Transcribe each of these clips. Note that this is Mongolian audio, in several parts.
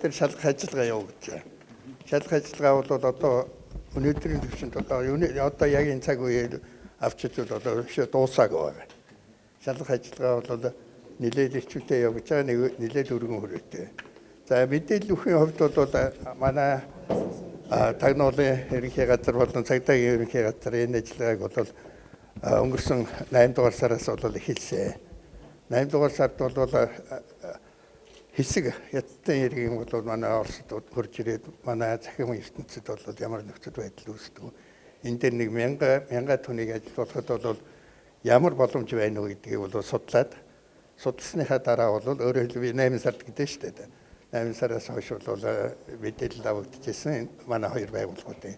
дээр шалгах ажиллагаа явуулж байгаа. Шалгах ажиллагаа бол одоо өнөөдрийн төвшөнд одоо яг энэ цаг үеэр авчиж одоо дуусаагүй байгаа. Шалгах ажиллагаа бол нэлээд ирчүүтэй явж байгаа, нэлээд өргөн хүрээтэй. За мэдээлэл өгөхийн хувьд бол манай тагнуулын ерөнхий газар болон цагдаагийн ерөнхий газар энэ ажиллагааг бол өнгөрсөн 8 дугаар сараас бол эхэлсэн. 8 дугаар сард бол хэсэг хятадын иргэн бол манай Оросд хурж ирээд манай захирам ертөнцид бол ямар нөхцөл байдал үүсдэг. Энэ дээр нэг 1000 түүнийг ажиллуулахад бол ямар боломж байна уу гэдгийг бол судлаад судалсныхаа дараа бол өөрөөр хэлбэл 8 сард гэдэг шүү дээ. 8 сараас хойш бол мэдээлэл авагдчихсан манай хоёр байгууллагуудын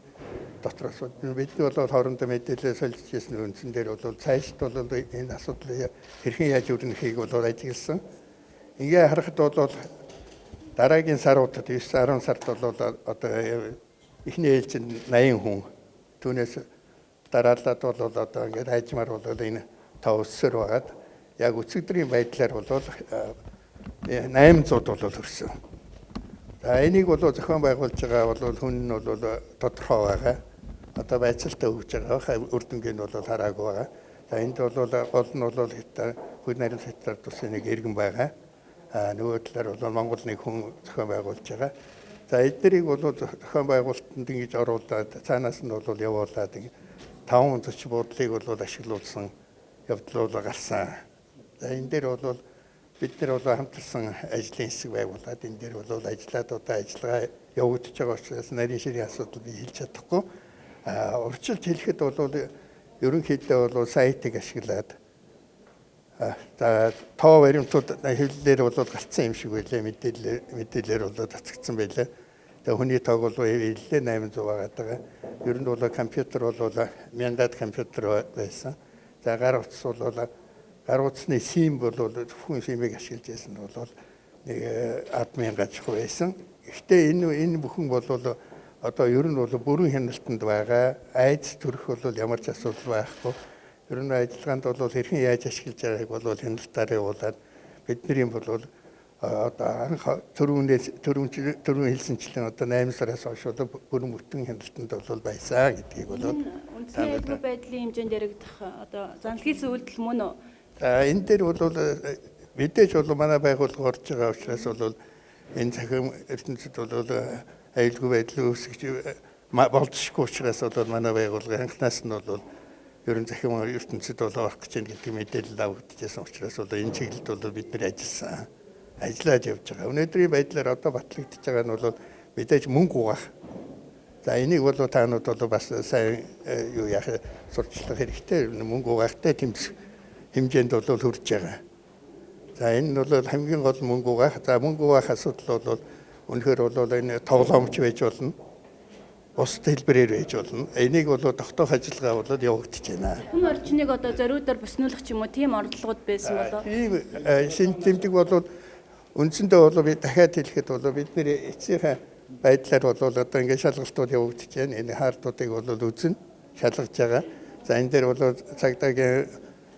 дотроос бид бол хоорондоо мэдээлэл солилцсон үндсэн дээр бол цаашд бол энэ асуудлыг хэрхэн яаж өрнөхийг бол ажигласан. Ингээ харахад бол дараагийн саруудад 9-10 сард бол одоо эхний ээлжинд 80 хүн түүнээс дараалаад бол одоо ингээд хайжмаар бол энэ тав өссөр байгаад яг өцөгдрийн байдлаар бол 800 бол хүрсэн. За энийг бол зохион байгуулж байгаа бол хүн нь бол тодорхой байгаа. Одоо байцаалтаа өгж байгаа үр дүнгийн бол хараагүй байгаа. За энд бол гол нь бол хүн нарийн секторт тус нэг иргэн байгаа. Нөгөө талаар бол Монгол нэг хүн зохион байгуулж байгаа. За эднэрийг бол зохион байгуулалтанд ингэж оруулаад цаанаас нь бол явуулаад 540 буудлыг бол ашиглуулсан явдал бол гарсан. За энэ дээр бол бид нар бол хамтарсан ажлын хэсэг байгуулад энэ дээр бол ажиллаад одоо ажиллагаа явагдаж байгаа учраас нарийн ширийн асуудал би хэлж чадахгүй. Урьдчилж хэлэхэд бол ерөнхийдөө бол сайтыг ашиглаад за тоо баримтууд хэвлэлээр бол гарцсан юм шиг байлаа, мэдээлэлээр бол цацгдсан байлаа. Тэгээ хүний тоог бол хэллээ 800 байгаа. Ер нь бол компьютер бол 1000-аад компьютер байсан. За гар утас бол гар утасны сим бол зөвхөн симийг ашиглаж байсан бол нэг 10,000 гажих байсан. Гэхдээ энэ бүхэн бол одоо ер нь бол бүрэн хяналтанд байгаа. Айдас төрөх бол ямар ч асуудал байхгүй. Ер нь ажиллагаанд бол хэрхэн яаж ашиглаж байгааг бол хяналтаар явуулаад бидний бол одоо түрүүн хэлсэнчлэн одоо 8 сараас хойш бүрэн бүтэн хяналтанд бол байсан гэдгийг бол үндэсний айдгүй байдлын хэмжээнд яригдах одоо заналхийсэн үйлдэл мөн үү? Энэ дээр бол мэдээж бол манай байгууллага орж байгаа учраас бол энэ захирам ертөнцид бол аюулгүй байдал үүсгэж болзошгүй учраас бол манай байгууллага анхнаас нь бол ер нь захирам ертөнцид бол орох гэж байгаа гэдэг мэдээлэл авагдчихсан учраас бол энэ чиглэлд бол бид нэр ажиллаж явж байгаа. Өнөөдрийн байдлаар одоо батлагдж байгаа нь бол мэдээж мөнгө угаах. За энийг бол таанууд бол бас сайн юу яах сурчлах хэрэгтэй. Мөнгө угаахтай тэмцэх хэмжээнд бол хүрж байгаа. За энэ бол хамгийн гол мөнгө угаах. За мөнгө угаах асуудал бол үнэхээр бол энэ тоглоомч байж болно. Бус хэлбэрээр байж болно. Энийг бол тогтоох ажиллагаа бол явагдаж байна. Хүн орчныг одоо зориудаар буснуулах ч юм уу тийм оролдлогод байсан болоо. Тийм шинж тэмдэг бол үндсэндээ бол би дахиад хэлэхэд бол бидний эцсийн байдлаар бол одоо ингээд шалгалтууд явагдаж байна. Энэ хаалтуудыг бол үзнэ шалгаж байгаа. За энэ дээр бол цагдаагийн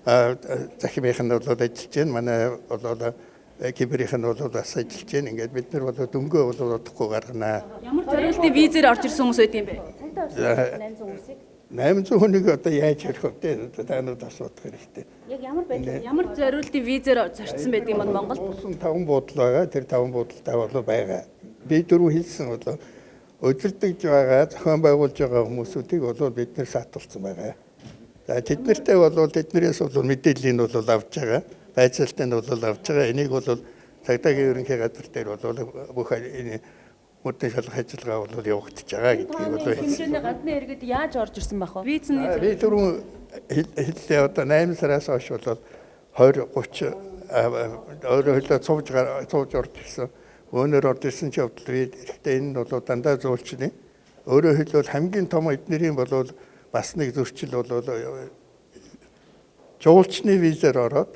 захимийнх нь бол ажиллаж байна. Манай бол киберийнх нь бол бас ажиллаж байна. Ингээд бид нар бол дөнгөө бол удахгүй гарганаа. Ямар зориултын визээр орж ирсэн хүмүүс байд юм бэ? 800 хүмүүсийг 800 хүнийг одоо яаж ярих вэ? Таанууд асуудах хэрэгтэй. яг ямар байдлаар Ямар зориултын визээр зорчсон байдаг юм бол Монголд? Уусан 5 буудал байгаа. Тэр 5 буудалтай бол байгаа. Би дөрөв хэлсэн бол удирдах байгаа, зохион байгуулж байгаа хүмүүсүүдийг бол бид нэр саатуулсан байгаа. За тэднэртэй бол тэднэрээс бол мэдээллийг бол авч байгаа. Байцаалтыг бол авч байгаа. Энийг бол цагдаагийн ерөнхий газар дээр бол бүх энэ мөрдөн шалгах ажиллагаа бол явагдаж байгаа гэдгийг бол хэмжээний гадны иргэд яаж орж ирсэн байх вэ? Визний би түрүүн хэллээ одоо 8 сараас хойш бол 20 30 өөрөөр хэлбэл цууж орж ирсэн. Өнөр орж ирсэн ч явдал би гэхдээ энэ бол дандаа зөөлчний. Өөрөөр хэлбэл хамгийн том эднэрийн бол бас нэг зөрчил бол жуулчны визээр ороод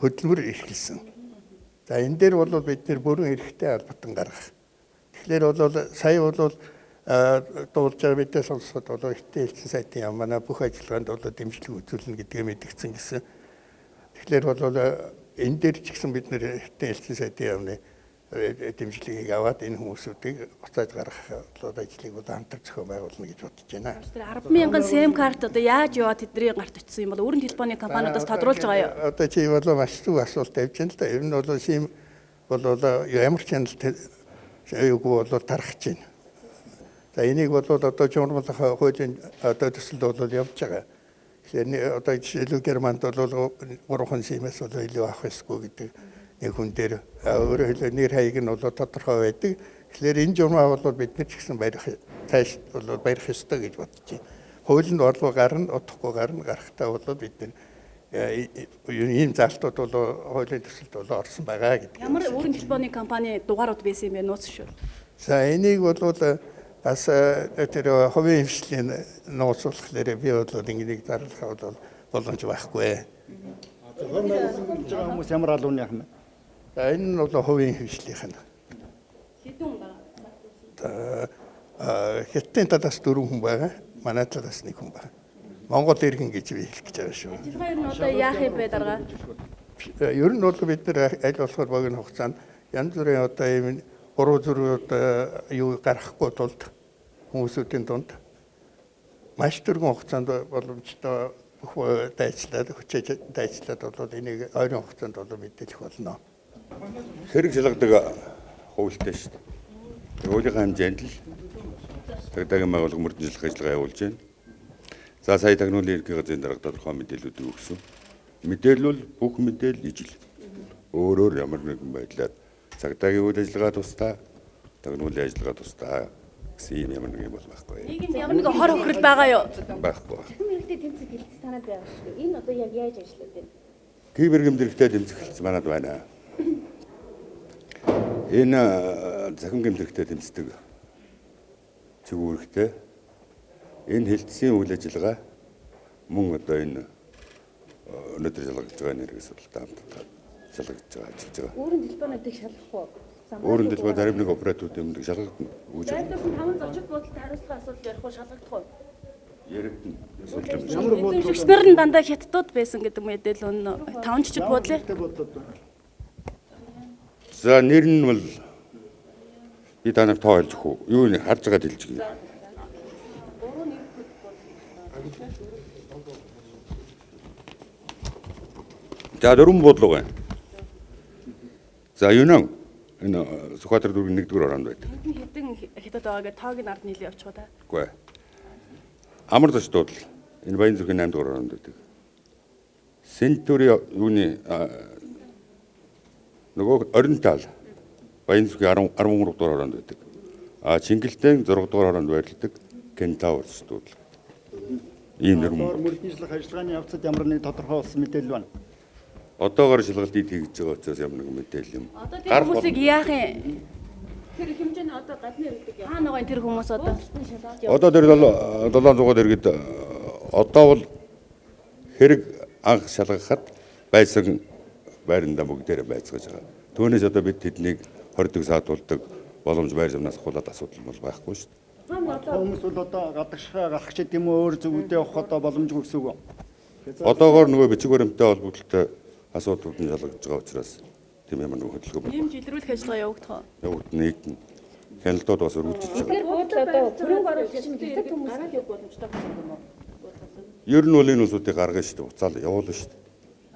хөдөлмөр эрхэлсэн. За энэ дээр бол бид нэр бүрэн эрхтэй албатан гаргах. Тэгэхээр бол сая бол дуулж байгаа мэдээ сонсоход бол ихтэй хэлсэн сайтын яам манай бүх ажиллагаанд бол дэмжлэг үзүүлнэ гэдгээ мэдгдсэн гэсэн. Тэгэхээр бол энэ дээр ч гэсэн бид нэр ихтэй хэлсэн сайтын яамны дэмжлэгийг аваад энэ хүмүүсүүдийг буцааж гаргах ажлыг бол хамтар зохион байгуулна гэж бодож байна. Тэр 10,000 SIM карт одоо яаж яваад тэдний гарт очсон юм бол өрн телефоны компаниудаас тодруулж байгаа юу? Одоо чи бол маш зөв асуулт тавьж байна л да. Ер нь бол SIM бол ямар чанал юугүй бол тархаж байна. За энийг бол одоо журмал хуулийн одоо төсөлд бол явж байгаа. Тэгэхээр одоо жишээлбэл Германд бол 3 SIM-ээс бол илүү авах ёсгүй гэдэг нэг хүн дээр өөрөөр хэлбэл нэр хаяг нь бол тодорхой байдаг. Тэгэхээр энэ журмаа бол бид нар ч гэсэн цааш бол барих ёстой гэж бодож байна. Хуулинд бол гарна, утгагүй гарна, гарахтаа бол бид нар ийм залтууд бол хуулийн төсөлд бол орсон байгаа гэдэг. Ямар өрн телефоны компани дугаарууд байсан юм бэ нууц шүү. За энийг бол бас тэр хувийн хвшлийн нууц болохоор би бол ингэнийг зарлахаа бол боломж байхгүй. Хүмүүс ямар алууны яах юм бэ? За энэ нь бол хувийн хвшлийнх нь. Хэдэн байгаа? Хятадын талаас 4 хүн байгаа. Манай талаас 1 хүн байгаа. Монгол иргэн гэж би хэлэх гэж байгаа шүү. Тэр хоёр нь одоо яах юм бэ дарга? Ер нь бол бид нар аль болохоор богино хугацаанд янз бүрийн одоо ийм 3 4 юу гаргахгүй тулд хүмүүсүүдийн дунд маш түргэн хугацаанд боломжтой бүх дайцлаад хүчээж дайцлаад бол энийг ойрын хугацаанд бол мэдээлэх болно. Хэрэг шалгадаг хуультай шүү дээ. Хуулийнхаа хэмжээнд л тагдагийн байгууллага мөрдөнжлөх ажиллагаа явуулж байна. За сая тагнуулын ерөнхий газрын дарга тодорхой мэдээллүүдийг өгсөн. Мэдээлэл бүх мэдээлэл ижил. Өөрөөр ямар нэгэн байдлаар цагдаагийн үйл ажиллагаа тусдаа, тагнуулын ажиллагаа тусдаа гэсэн юм ямар нэг юм бол байхгүй. Нийгэмд ямар нэгэн хор хохирол байгаа юу? Байхгүй. Захим хэрэгтэй тэмцэх хэлц танаад байгаа шүү. Энэ одоо яг яаж ажиллаад байна? Киберхэм зэрэгтэй тэмцэх хэлц манад байна. Энэ захин гэмтэрхтэй тэмцдэг цэгүүрхтэй энэ хэлтсийн үйл ажиллагаа мөн одоо энэ өнөөдөр шалгаж байгаа нэрээс судалтай хамтдаа шалгаж байгаа ажиллаж байгаа. Өөрөнд телефонуудыг шалгах уу? Өөрөнд телефон зарим нэг операторууд юмдаг шалгагдана. Зайлуулсан 5 зочид бодолд хариуцлага асуулт ярих уу шалгагдах уу? Яригдана. Эзэмшигчнэр нь дандаа хятадууд байсан гэдэг мэдээлэл өнө 5 жижиг буудлаа. За нэр нь бол би танаар тоо хэлж өгөх үү? Юу нэ харж байгаад хэлж өгье. За 4 буудлага байна. За Юнан энэ Сүхбаатар дүүргийн 1-р ороонд байдаг. Хэдэн хятад байгаа гэдэг тоог нь ард нийлээ явуучих та. Үгүй ээ. Амар зочдууд л энэ Баян зүрхийн 8-р ороонд байдаг. Сентури юуны нөгөө Оринтал Баян зүрхийн 13-р ороонд байдаг. Чингэлтэн 6-р ороонд байрладаг Кентавр зочдууд. Ийм нэр мөн. Мөрдөнжлөх ажиллагааны явцад ямар нэг тодорхой болсон мэдээлэл байна. Одоогоор шалгалтыг хийж байгаа учраас ямар нэгэн мэдээлэл юм. Одоо тэр хүмүүсийг яах юм? Тэр хэмжээний одоо гадны иргэдэг яа. Хаа нэгэн тэр хүмүүс одоо Одоо тэр 700-аад иргэд одоо бол хэрэг анх шалгахад байсан байранда бүгдээрээ байцгааж байгаа. Түүнээс одоо бид тэднийг хордог саатуулдаг боломж байр замнаас хулаад асуудал бол байхгүй шүү дээ. Хүмүүс бол одоо гадагшаа гарах ч гэдэм үү өөр зүгүүдээ явах одоо боломжгүй гэсэн үг. Одоогоор нөгөө бичиг баримттай холбогдолтой асуудлууд нь шалгаж байгаа учраас тийм ямар нэг хөдөлгөөн байна. ийм жилрүүлэх ажиллагаа явагдах уу? Явагдана нийтэн хяналтууд бас өргөжлөж байгаа. Тэгэхээр буудлаа одоо хөрөнгө оруулагч нь хятад хүмүүс гаргах боломжтой гэсэн юм уу? Ер нь бол энэ улсуудыг гаргана шүү дээ. Уцаал явуулна шүү дээ.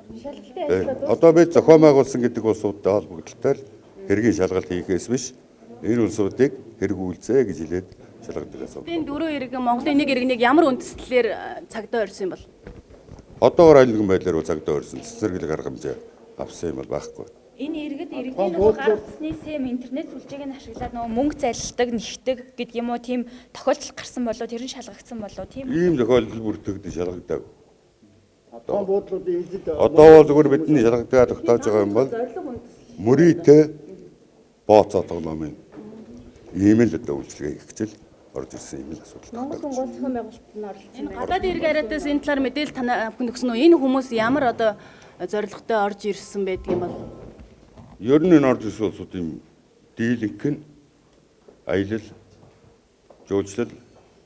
Шалгалтын ажлаа Одоо бид зохион байгуулсан гэдэг улсуудтай холбогдолтой л хэргийн шалгалт хийхээс биш энэ улсуудыг хэрэг үйлцээ гэж хэлээд шалгадаг асуудал. Энэ 4 иргэн Монголын 1 иргэнийг ямар үндэслэлээр цагдаа орьсон юм бол? Одоогоор аль нэгэн байдлаар цагдаа орьсон цэцэрлэг арга хэмжээ авсан юм бол байхгүй. Энэ иргэд иргэний нөгөө гаргацсны сэм интернет сүлжээг нь ашиглаад нөгөө мөнгө зайлшдаг, нэгтэг гэдэг юм уу тийм тохиолдол гарсан болоо тэр нь шалгагдсан болоо тийм. Ийм тохиолдол бүртгэгдэн шалгадаг. Одоо буудлуудын эзэд Одоо бол зөвхөн бидний шалгагдаад тогтоож байгаа юм бол мөрийтэй бооцоо тоглоом юм. Ийм л одоо үйлчлэгээ их хичээл орж ирсэн юм л асуудал. Монгол гол зохион байгуулалтанд оролцсон Энэ гадаад иргэн ариадаас энэ талаар мэдээлэл танаа бүхэн өгсөн үү? Энэ хүмүүс ямар одоо зорилготой орж ирсэн байдаг юм бол? Ер нь энэ орж ирсэн улсуудын дийлэнх нь аялал, жуулчлал,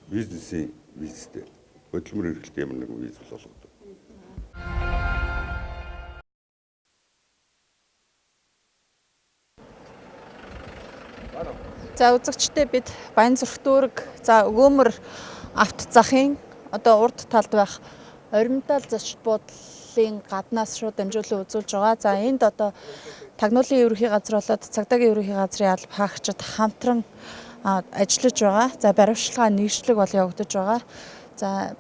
бизнестэй хөдөлмөр эрхлэлтэй ямар нэгэн виз болгодог. За үзэгчдээ бид Баянзүрх дүүрэг за өгөөмөр авто захын одоо урд талд байх оримтал зочд буудлын гаднаас шууд дамжуулан үзүүлж байгаа. За энд одоо тагнуулын ерөнхий газар болоод цагдаагийн ерөнхий газрын алба хаагчид хамтран ажиллаж байгаа. За баримтчилгаа нэгжлэг бол явагдаж байгаа. За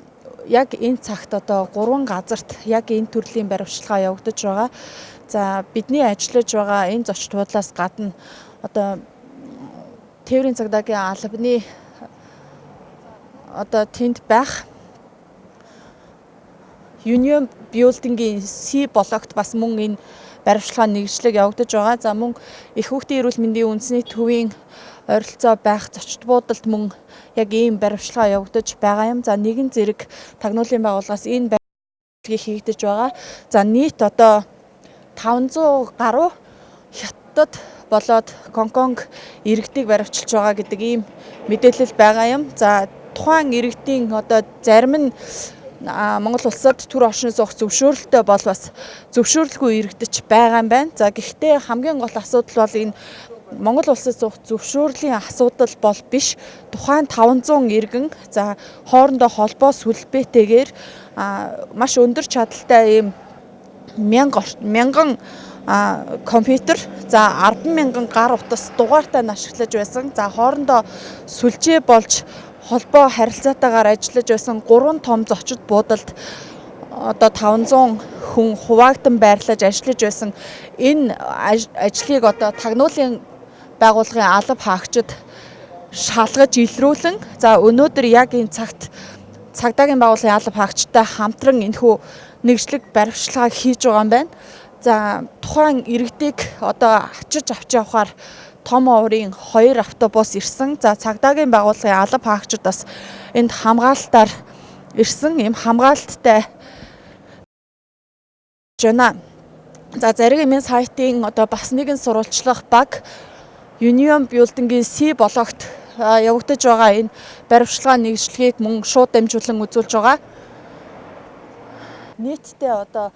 яг энэ цагт одоо 3 газарт яг энэ төрлийн баримтчилгаа явагдаж байгаа. За бидний ажиллаж байгаа энэ зочд буудлаас гадна одоо тээврийн цагдаагийн албаны одоо тэнд байх Union Building-ийн C блокт бас мөн энэ баримтчилгаа нэгжлэг явагдаж байгаа. За мөн их хүүхдийн эрүүл мэндийн үндэсний төвийн ойролцоо байх зочд буудалд мөн яг ийм баримтчилгаа явагдаж байгаа юм. За нэгэн зэрэг тагнуулын байгууллагаас энэ баримтчилгааг хийгдэж байгаа. За нийт одоо 500 гаруй хятад болоод Гонконг иргэдийг баривчилж байгаа гэдэг ийм мэдээлэл байгаа юм. За тухайн иргэдийн одоо зарим нь Монгол улсад төр оршин суух зөвшөөрөлтөй бол бас зөвшөөрлгүй иргэдэж байгаа юм байна. За гэхдээ хамгийн гол асуудал бол энэ Монгол улсад суух зөвшөөрлийн асуудал бол биш. Тухайн 500 иргэн за хоорондоо холбоо сүлбээтэйгээр маш өндөр чадалтай ийм 1000 компьютер за 100000 гар утас дугаартай ашиглаж байсан. За хоорондоо сүлжээ болж холбоо харилцаатайгаар ажиллаж байсан 3 том зочид буудалд одоо 500 хүн хуваагдан байрлаж ажиллаж байсан. Энэ ажлыг одоо тагнуулын байгууллагын алба хаагчид шалгаж илрүүлэн за өнөөдөр яг энэ цагт цагдаагийн байгууллагын алба хаагчтай хамтран энэхүү нэгжлэг баримтчилгааг хийж байгаа юм байна. За тухайн иргэдийг одоо авчиж явахаар том оврын 2 автобус ирсэн. За цагдаагийн байгууллагын алба хаагчид бас энд хамгаалтаар ирсэн. Ийм хамгаалттай жана. За зарим эмийн сайтын одоо бас нэгэн сурвалжлах баг Union Building-ийн C блокт явагдаж байгаа энэ баримтчилгаа нэгжлэгийг мөн шууд дамжуулан үзүүлж байгаа. Нийтдээ одоо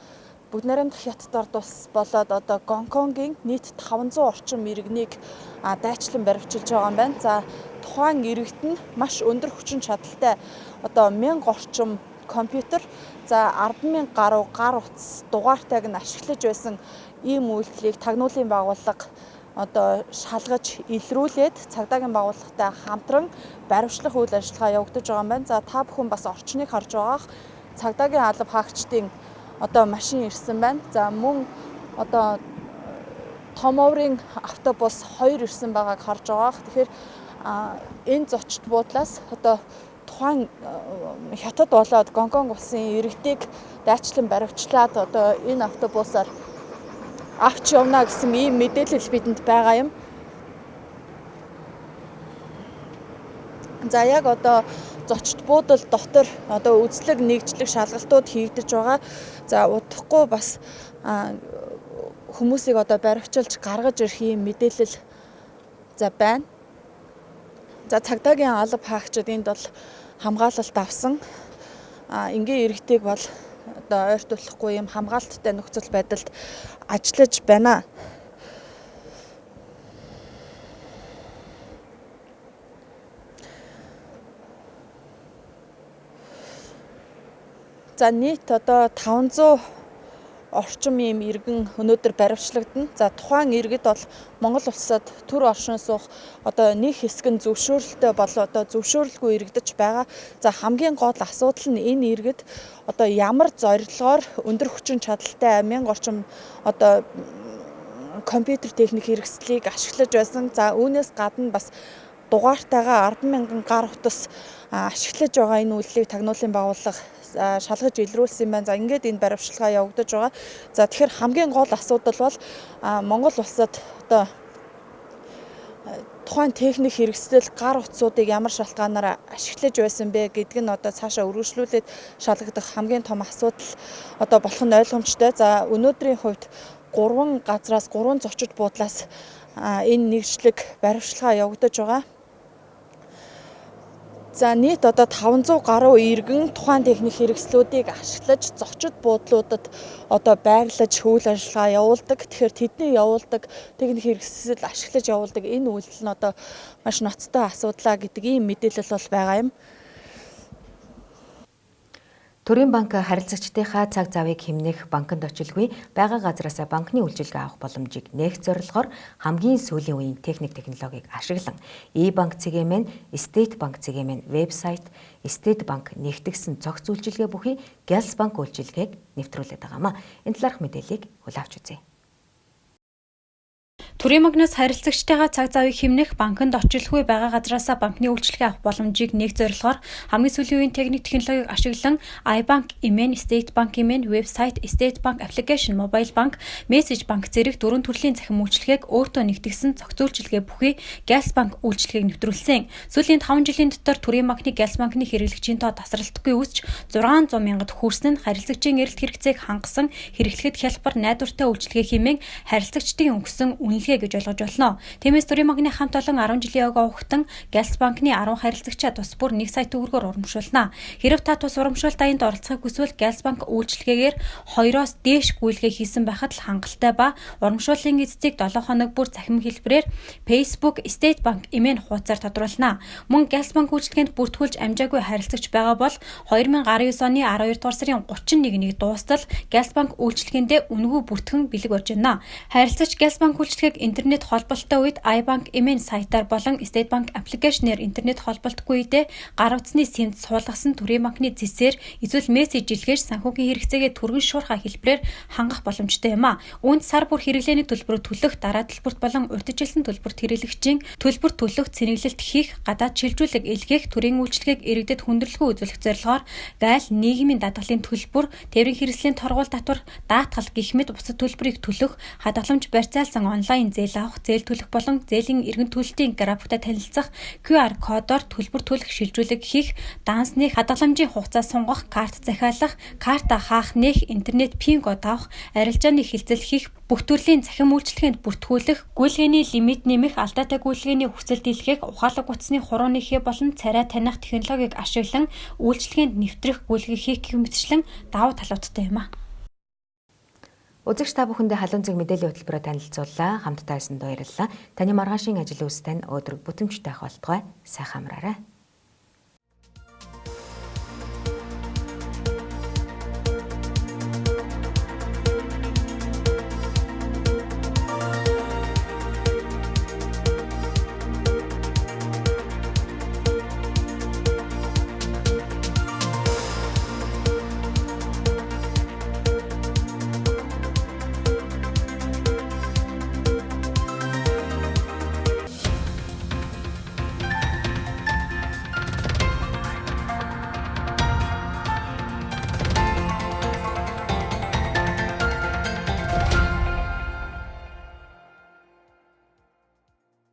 Бүгд найрамдах хятад ард улс болоод одоо Гонконгийн нийт 500 орчим иргэнийг дайчлан баривчилж байгаа юм байна. За тухайн иргэд нь маш өндөр хүчин чадалтай одоо 1000 орчим компьютер за 100000 гаруй гар утас дугаартайг нь ашиглаж байсан ийм үйлдэлийг тагнуулын байгууллага одоо шалгаж илрүүлээд цагдаагийн байгууллагатай хамтран баримтлах үйл ажиллагаа явагдаж байгаа юм байна. За та бүхэн бас орчныг харж байгаах цагдаагийн алба хаагчдын одоо машин ирсэн байна. За мөн одоо том оврын автобус 2 ирсэн байгааг харж байгаах. Тэгэхээр энэ зочд буудлаас одоо тухайн хятад болоод Гонконг улсын иргэдийг дайчлан баривчлаад одоо энэ автобусаар авч явна гэсэн ийм мэдээлэл бидэнд байгаа юм. За яг одоо зочд буудал дотор одоо үзлэг нэгжлэг шалгалтууд хийгдэж байгаа. За удахгүй бас хүмүүсийг одоо баривчилж гаргаж ирэх юм мэдээлэл за байна. За цагдаагийн алба хаагчид энд бол хамгаалалт авсан. Ингийн иргэдийг бол одоо ойртуулахгүй юм хамгаалттай нөхцөл байдалд ажиллаж байна. За нийт одоо 500 орчим ийм иргэн өнөөдөр баривчлагдана. За тухайн иргэд бол Монгол улсад төр оршин суух одоо нэг хэсэг нь зөвшөөрөлтөй болоо одоо зөвшөөрлгүй иргэдэж байгаа. За хамгийн гол асуудал нь энэ иргэд одоо ямар зорилгоор өндөр хүчин чадалтай 1000 орчим одоо компьютер техник хэрэгслийг ашиглаж байсан. За үүнээс гадна бас дугаартайгаа 100000 гар утас ашиглаж байгаа энэ үйлдэлийг тагнуулын байгууллага шалгаж илрүүлсэн байна. За ингээд энэ баривчилгаа явагдаж байгаа. За тэгэхээр хамгийн гол асуудал бол Монгол улсад одоо тухайн техник хэрэгсэл гар утсуудыг ямар шалтгаанаар ашиглаж байсан бэ гэдг нь одоо цаашаа үргэлжлүүлээд шалгагдах хамгийн том асуудал одоо болох нь ойлгомжтой. За өнөөдрийн хувьд 3 газраас 3 зочид буудлаас энэ нэгжлэг баривчилгаа явагдаж байгаа. За нийт одоо 500 гаруй иргэн тухайн техник хэрэгслүүдийг ашиглаж зочид буудлуудад одоо байрлаж үйл ажиллагаа явуулдаг. Тэгэхээр тэдний явуулдаг техник хэрэгсэл ашиглаж явуулдаг энэ үйлдэл нь одоо маш ноцтой асуудлаа гэдэг ийм мэдээлэл бол байгаа юм. Төрийн банк харилцагчдынхаа цаг завыг хэмнэх банкнд очилгүй байгаа газраас банкны үйлчилгээ авах боломжийг нээх зорилгоор хамгийн сүүлийн үеийн технологиг ашиглан e-банк цэгийн, State банк цэгийн вебсайт, State банк нэгтгэсэн цогц үйлчилгээ бүхий Галс банк үйлчилгээг нэвтрүүлээд байгаамаа. Энэ талаарх мэдээллийг хүлэавч үзье. Төрийн банкнаас харилцагчдынхаа цаг завыг хэмнэх банкнд очилгүй байгаа газраас банкны үйлчилгээ авах боломжийг нээх зорилгоор хамгийн сүүлийн үеийн технологиг ашиглан iBank, State банк, вебсайт, State банк application, mobile банк, message банк зэрэг 4 төрлийн захин үйлчилгээг өөртөө нэгтгэсэн цогц үйлчилгээ бүхий Галс банк үйлчилгээг нэвтрүүлсэн. Сүүлийн 5 жилийн дотор Төрийн банкны Галс банкны хэрэглэгчийн тоо тасралтгүй өсч 600 мянгад хүрсэн нь харилцагчийн эрэлт хэрэгцээг хангасан хэрэглэхэд хялбар найдвартай үйлчилгээ хэмээн харилцагчдын өнгөсөн үнэлгээ гэж ойлгож болно. Тиймээс Төрийн банкны хамт олон 10 жилийн яваг авахтан Галс банкны 10 харилцагчаа тус бүр нэг сая төгрөгөөр урамшуулна. Хэрэв та тус урамшуулт аянд оролцохыг хүсвэл Галс банк үйлчилгээгээр 2-оос дээш гүйлгээ хийсэн байхад л хангалттай ба урамшууллын эцсийг 7 хоног бүр цахим хэлбэрээр Facebook, State банк хуудасаар тодруулна. Мөн Галс банк үйлчилгээнд бүртгүүлж амжаагүй харилцагч байгаа бол 2019 оны 12 дугаар сарын 31-ний дуустал Галс банк үйлчилгээндээ үнэгүй бүртгэн бэлэг болж байна. Харилцагч Галс банк үйлчилгээг интернет холболттой үед iBank сайтаар болон State банк аппликейшнээр интернет холболтгүй үедээ гар утасны симд суулгасан Төрийн банкны зэсээр эсвэл мессеж илгээж санхүүгийн хэрэгцээгээ түргэн шуурхай хэлбэрээр хангах боломжтой юм а. Үүнд сар бүр хэрэглээний төлбөрөөр төлөх, дараа төлбөрт болон урьдчилсан төлбөрт хэрэглэгчийн төлбөр төлөх, цэнэглэлт хийх, гадаад шилжүүлэг илгээх, төрийн үйлчилгээг иргэдэд хүндрэлгүй үзүүлэх зорилгоор гайл нийгмийн даатгалын төлбөр, тээврийн хэрэгслийн торгуул татвар, даатгал гэх мэт бусад төлбөрийг төлөх, хадгаламж барьцаалсан онлайн зээл авах, зээл төлөх болон зээлийн эргэн төлөлтийн графиктай танилцах, QR кодоор төлбөр төлөх шилжүүлэг хийх, дансны хадгаламжийн хугацаа сунгах, карт захиалах, карта хаах, нээх, интернет пин код авах, арилжааны хилцэл хийх, бүх төрлийн захин үйлчилгээнд бүртгүүлэх, гүйлгээний лимит нэмэх, алдаатай гүйлгээний хүсэл дийлгэх, ухаалаг утасны хуруу нэхээ болон царай таних технологиг ашиглан үйлчилгээнд нэвтрэх, гүйлгээ хийх гэх мэтчлэн давуу талуудтай юм а. Үзэгч та бүхэндээ халуун цэг мэдээллийн хөтөлбөрөөр танилцууллаа. Хамтдаа байсанд баярлалаа. Таны маргаашийн ажил үйлс тань өдрөг бүтэмжтэй байх болтугай. Сайхан амраарай.